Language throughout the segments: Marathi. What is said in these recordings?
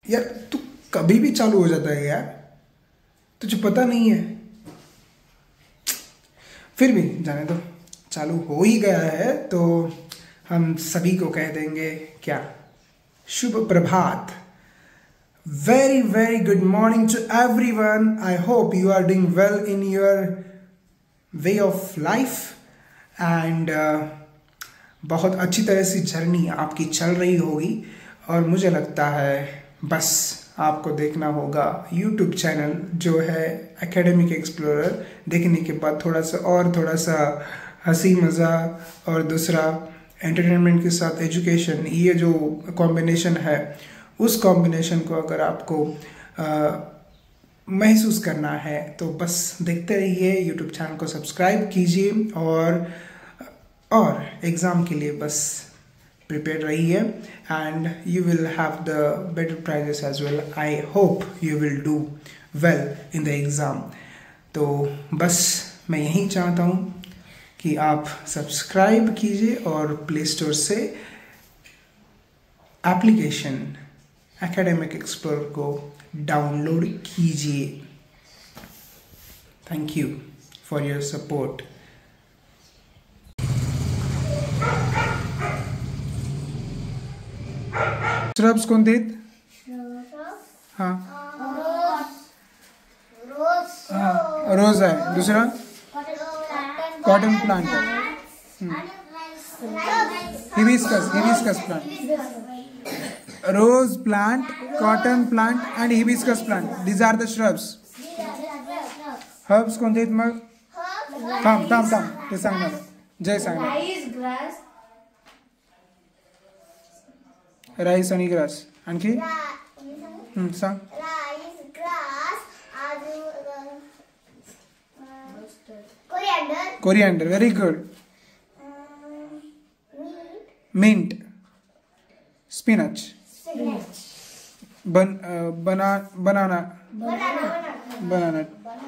यार तू कभी भी चालू हो जाता है यार, तुझे पता नहीं है। फिर भी जाने दो, चालू हो ही गया है तो हम सभी को कह देंगे क्या, शुभ प्रभात। Very very good morning to everyone. I hope you are doing well in your way of life and बहुत अच्छी तरह से जर्नी आपकी चल रही होगी। और मुझे लगता है बस आपको देखना होगा यूट्यूब चैनल जो है एकेडमिक एक्सप्लोरर। देखने के बाद थोड़ा सा हंसी मज़ाक और दूसरा एंटरटेनमेंट के साथ एजुकेशन, ये जो कॉम्बिनेशन है, उस कॉम्बिनेशन को अगर आपको महसूस करना है तो बस देखते रहिए, यूट्यूब चैनल को सब्सक्राइब कीजिए और एग्ज़ाम के लिए बस प्रिपेयर रहिए and you will have the better prizes as well. I hope you will do well in the exam. तो बस मैं यही चाहता हूँ कि आप सब्सक्राइब कीजिए और प्ले स्टोर से एप्लीकेशन एकेडमिक एक्सप्लोरर को डाउनलोड कीजिए। Thank you for your support. Shrubs कोणते आहेत? हाँ हाँ, रोज आहे। दुसरा कॉटन प्लांट आहे। Hibiscus plant, rose plant, cotton plant and hibiscus plant, these are the shrubs. Herbs कोणते आहेत मग? थांब ते सांगणार, जय सांगणार। राईस आणि ग्रास, आणखी सांग। Coriander, very good. Mint, spinach, banana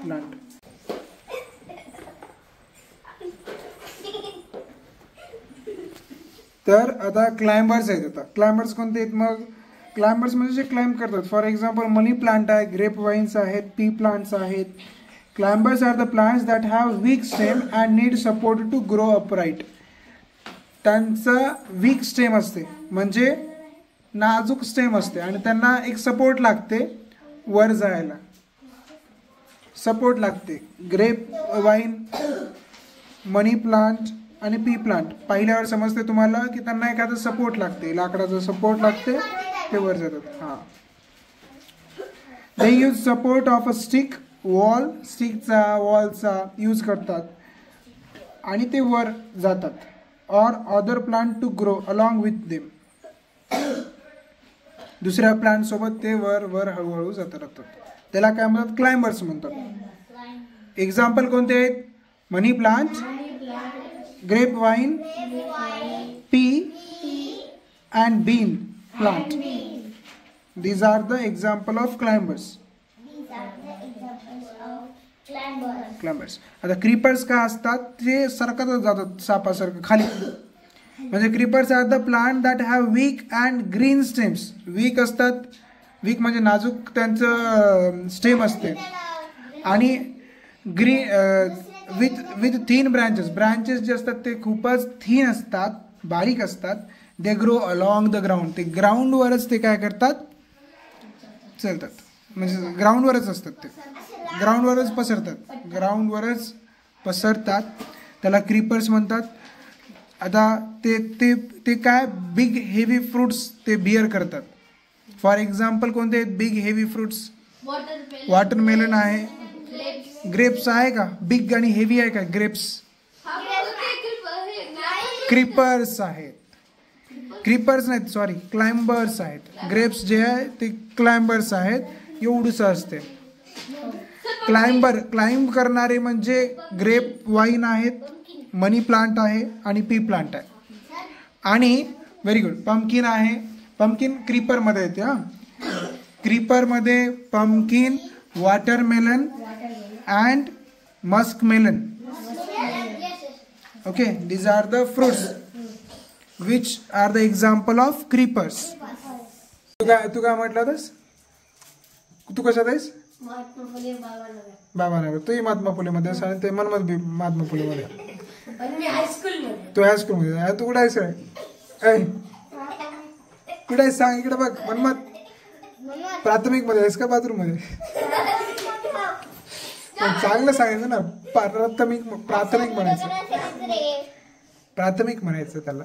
plant. तर आता क्लाइंबर्स आहेत। आता क्लाइंबर्स कोणते आहेत मग? क्लाइंबर्स म्हणजे जे क्लाइंब करतात। फॉर एक्झाम्पल मनी प्लांट आहे, ग्रेप वाईन्स आहेत, पी प्लांट्स आहेत। Climbers are the plants that have weak stem and need support to grow upright. त्यांचा वीक स्टेम असते, म्हणजे नाजूक स्टेम असते आणि त्यांना एक सपोर्ट लागते वर जायला, सपोर्ट लागते। ग्रेप वाईन, मनी प्लांट आणि पी प्लांट पाहिल्यावर समजते तुम्हाला की त्यांना एखादा सपोर्ट लागते, लाकडाचा सपोर्ट लागते, ते वर जातात। हां, they use support of a stick, wall, स्टिकचा वॉलचा यूज करतात आणि ते वर जातात। और other plant to grow along with them, दुसऱ्या प्लांट सोबत ते वर वर हळूहळू जात राहतात। त्याला काय म्हणतात? क्लाइंबर्स म्हणतात। एक्झाम्पल कोणते आहेत? मनी plant, grapevine, pea and bean plant. These are the example of climbers. Climbers. आता क्रीपर्स काय असतात? ते सरकत जातात सापासारखं खाली, म्हणजे creepers are the plant that have weak and green stems. Weak असतात, वीक म्हणजे नाजूक त्यांचं स्टेम असते, आणि विथ थिन ब्रांचेस जे असतात ते खूपच थिन असतात, बारीक असतात। They grow along the ground, ते ग्राउंडवरच ते काय करतात? चलतात, म्हणजे ग्राउंडवरच असतात, ते ग्राउंडवरच पसरतात, त्याला क्रीपर्स म्हणतात। आता ते काय बिग हेवी फ्रूट्स ते बिअर करतात। फॉर एक्झाम्पल कोणते आहेत बिग हेवी फ्रूट्स? वॉटरमेलन आहे, ग्रेप्स आहे का? बिग आणि हेवी आहे का ग्रेप्स? क्रीपर्स आहेत, क्रीपर्स नाहीत, सॉरी, क्लाइंबर्स आहेत। ग्रेप्स जे आहे ते क्लाइंबर्स आहेत, एवढंच असते। क्लाइंब करणारे म्हणजे ग्रेप वाईन आहेत, मनी प्लांट आहे आणि पी प्लांट आहे। आणि व्हेरी गुड, पंपकिन आहे। पंपकिन क्रीपरमध्ये येते। हां, क्रीपरमध्ये pumpkin, watermelon and muskmelon. Okay, these are the fruits which are the example of creepers. तू काय म्हटलं होतस? तू कशात आहेस? बाबानगर. तूही महात्मा फुलेमध्ये आहेस आणि ते मनमत बी महात्मा फुलेमध्ये. तू हायस्कूलमध्ये आहे. तू कुठे आहेस काय? कुठे आहेस सांग इकडे बघ. मनमत प्राथमिक मध्ये आहेस का बाथरूम मध्ये? चांगलं सांगायचं ना. प्राथमिक म्हणायचं. प्राथमिक म्हणायचं त्याला.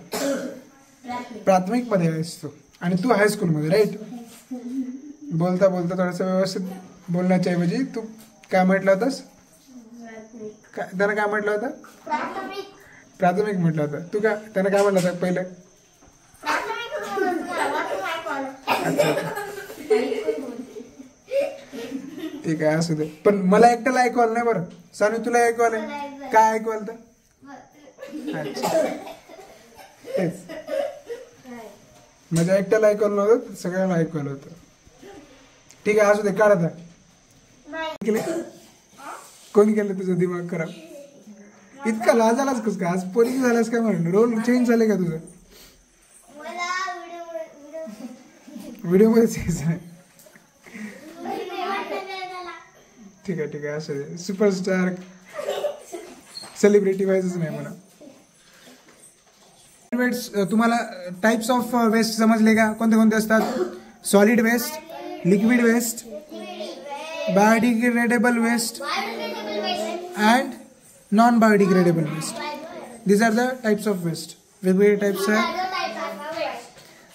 प्राथमिक मध्ये आहेस तू आणि तू हायस्कूल मध्ये, राईट? बोलता बोलता थोडस व्यवस्थित बोलण्याच्या ऐवजी तू काय म्हटलं होतंस? त्यानं काय म्हटलं होतं? प्राथमिक म्हटलं होतं. तू काय त्यानं काय म्हटलं होतं पहिलं? अच्छा ठीक आहे, असू दे. पण मला एकट्याला ऐकू आलं नाही बरं. सानू तुला ऐकू आलं? काय ऐकू आलं? अच्छा तेच, माझ्या एकट्याला ऐकू आलं नव्हतं, सगळ्यांना ऐकू आलं होतं. ठीक आहे, असू दे. काढ आता. कोणी केलं तुझं दिमाग खराब? इतका लाजालाच कस का? आज पोरगी झालास काय म्हणून? रोल चेंज झाले का तुझं? व्हिडिओ मध्ये यायचं नाही. ठीक आहे ठीक आहे, असू दे. सुपरस्टार सेलिब्रिटी व्हायचंच नाही मला. तुम्हाला टाइप्स ऑफ वेस्ट समजले का? कोणते कोणते असतात? Solid waste, liquid waste, biodegradable waste and non biodegradable waste. These are the types of waste. वेगवेगळे टाइप्स आहेत.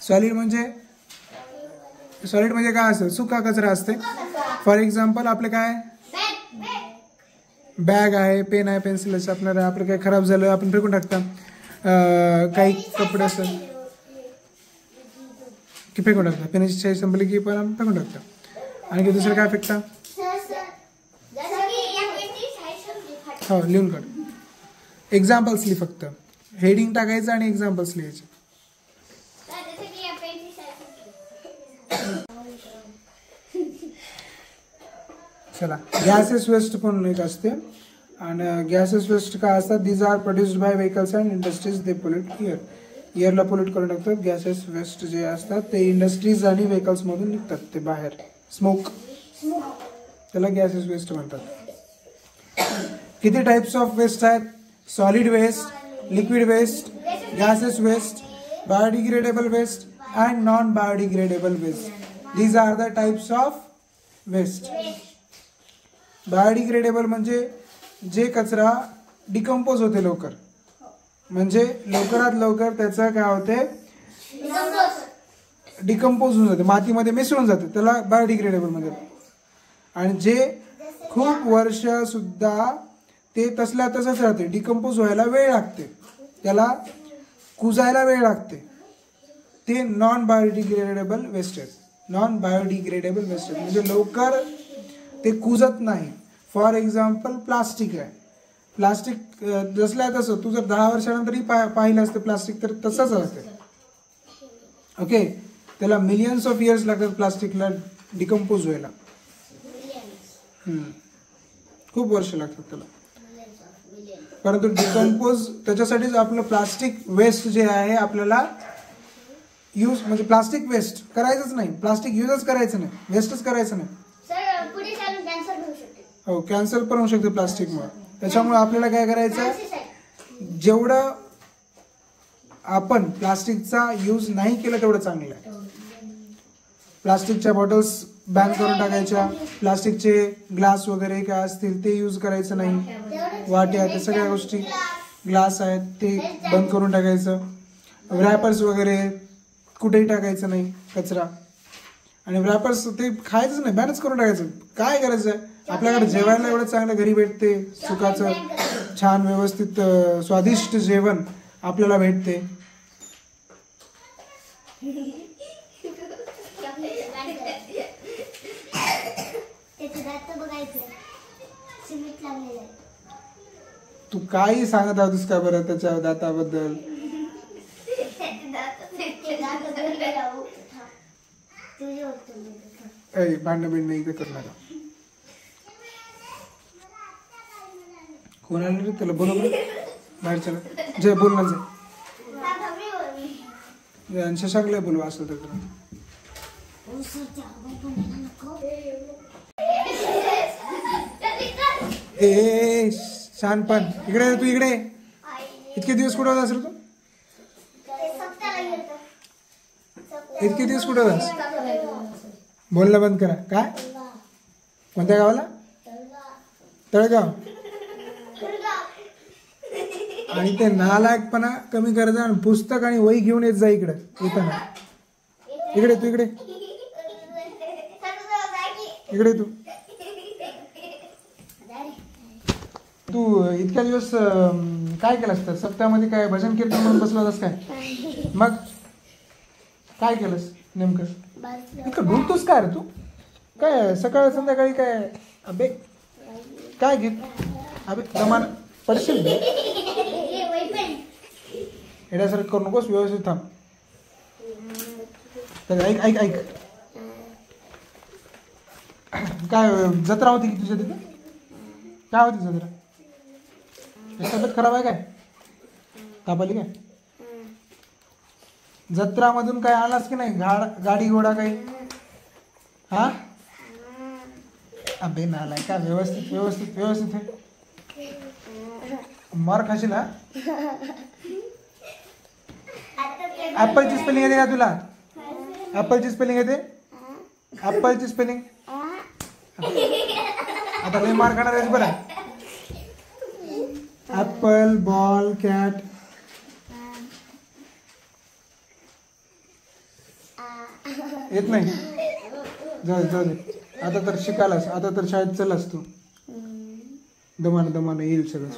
सॉलिड म्हणजे काय असतं? सुका कचरा असते. फॉर एक्झाम्पल आपलं काय बॅग आहे, पेन आहे, पेन्सिल आहे, शार्पनर आहे. आपलं काय खराब झालं आपण फेकून टाकता. काही कपडे असतात की फेकून टाकता. पेनाची शाई संपली की पण फेकून टाकता. आणि दुसरं काय फेकता? हो, लिहून काढ. एक्झाम्पल्स लिहि, फक्त हेडिंग टाकायचं आणि एक्झाम्पल्स लिहायचे. चला, गॅसेस वेस्ट पण एक असते. आणि गॅसेस वेस्ट काय असतात? These are produced by vehicles and industries. They pollute एअरला पोल्यूट करून टाकतात. गॅसेस वेस्ट जे असतात ते इंडस्ट्रीज आणि व्हेकल्स मधून निघतात, ते बाहेर स्मोक, त्याला गॅसेस वेस्ट म्हणतात. किती टाइप्स ऑफ वेस्ट आहेत? Solid waste, liquid waste, gases waste, biodegradable waste and non biodegradable waste. These are the types of waste. Biodegradable म्हणजे जे कचरा डिकम्पोज होते लवकर, म्हणजे लवकरात लवकर त्याचं काय होते? डिकम्पोज होऊन जाते, मातीमध्ये मिसळून जाते, त्याला बायोडिग्रेडेबल म्हणतात. आणि जे खूप वर्ष सुद्धा ते तसल्या तसंच राहते, डिकम्पोज व्हायला वेळ लागते, त्याला कुजायला वेळ लागते, ते non biodegradable wastage. Non biodegradable wastage म्हणजे लवकर ते कुजत नाही. फॉर एक्झाम्पल प्लास्टिक आहे. प्लास्टिक जसल्या तसं तू जर 10 वर्षानंतरही पाहिलं असतं प्लास्टिक तर तसंच असते. ओके, त्याला मिलियन्स ऑफ इयर्स लागतात प्लास्टिकला डिकम्पोज व्हायला. खूप वर्ष लागतात त्याला. परंतु डिकम्पोज त्याच्यासाठीच आपलं प्लास्टिक वेस्ट जे आहे आपल्याला यूज, म्हणजे प्लास्टिक वेस्ट करायचंच नाही, प्लास्टिक यूजच करायचं नाही, वेस्टच करायचं नाही. हो, कॅन्सर पण होऊ शकते प्लास्टिकमुळे. त्याच्यामुळे आपल्याला काय करायचं? जेवढं आपण प्लास्टिकचा यूज नाही केलं तेवढं चांगलं आहे. प्लास्टिकच्या बॉटल्स बॅन करून टाकायच्या. प्लास्टिकचे ग्लास वगैरे काय असतील ते यूज करायचं नाही. वाट्या, ते सगळ्या गोष्टी ग्लास आहेत ते बंद करून टाकायचं. रॅपर्स वगैरे कुठेही टाकायचं नाही कचरा. आणि रॅपर्स ते खायचंच नाही, बॅनच करून टाकायचं. काय करायचं आहे? आपल्याकडे जेवायला एवढं चांगलं घरी भेटते, सुखाचं छान व्यवस्थित स्वादिष्ट जेवण आपल्याला भेटते. तू काही सांगत आहोस का बरं त्याच्या दाताबद्दल? भांडण बिंड इथे करू नका. कोण आलं रे? त्याला बोलव बाहेर. चला जय, बोल ना जय. शशांकला बोलवा असं तर. ए शहाणपण, इकडे तू इकडे. इतके दिवस कुठं होतास रे तू? इतके दिवस कुठं होतास? बोलणं बंद करा. काय? कोणत्या गावाला? तळगाव. आणि ते नालायकपणा कमी करायचा आणि पुस्तक आणि वही घेऊन येत जा इकडे येताना. इकडे तू इकडे इकडे तू तू इतक्या दिवस काय केलंस? तर सप्त्यामध्ये काय भजन कीर्तन म्हणून बसला होतास काय? मग काय केलंस नेमकं? इतकं ढुलतोस काय रे तू? काय सकाळ संध्याकाळी काय? अबे काय घेत? अबे दमान पडशील. येण्यासारखं करू नकोस, व्यवस्थित थांब. तर ऐक ऐक ऐक, काय जत्रा होती की तुझ्या तिथे? काय होती जत्रा? तब्येत खराब आहे काय? ताप आली काय? जत्रामधून काय आलास की नाही? गाडी घोडा काही? हा अबे नालाय का? व्यवस्थित व्यवस्थित व्यवस्थित आहे. मार खाशील हा. ऍपलची स्पेलिंग येते का तुला? ऍपलची स्पेलिंग येते? ऍपलची स्पेलिंग आता लय मार खाणार आहेस बरं. Apple, ball, cat. येत नाही? जाऊ जाऊ दे. आता तर शिकायलास, आता तर शाळेत चलास तू. दमानं दमानं येईल सगळं.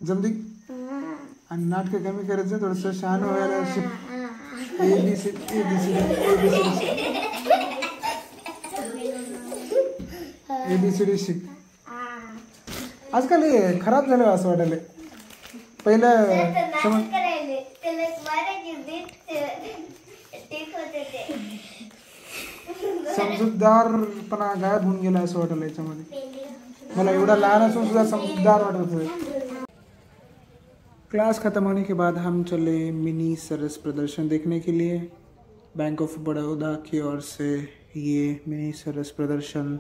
जमदी. आणि नाटकं कमी करायचं, थोडंसं शहाणं व्हायला शिक. ABCD ABCD शिक. आजकाल हे खराब झालं असं वाटायला. पहिलं समजूतदारपणा गायब होऊन गेला असं वाटायला याच्यामध्ये. मला एवढा लहान असून सुद्धा समजूतदार वाटत होतं. क्लास ख़त्म होने के बाद हम चले मिनी सरस प्रदर्शन देखने के लिए. बैंक ऑफ बड़ौदा की ओर से ये मिनी सरस प्रदर्शन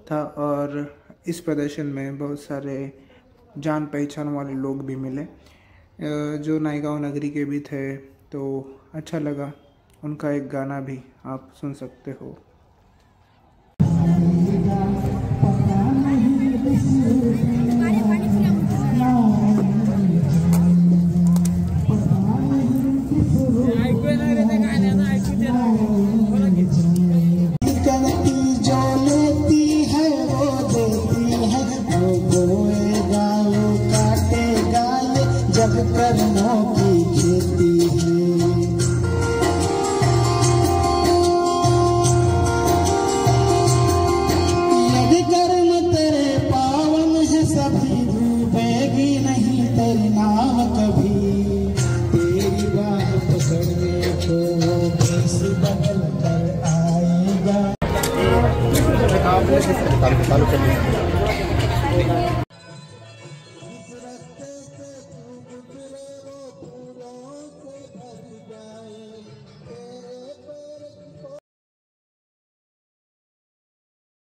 था और इस प्रदर्शन में बहुत सारे जान पहचान वाले लोग भी मिले जो नायगांव नगरी के भी थे. तो अच्छा लगा. उनका एक गाना भी आप सुन सकते हो.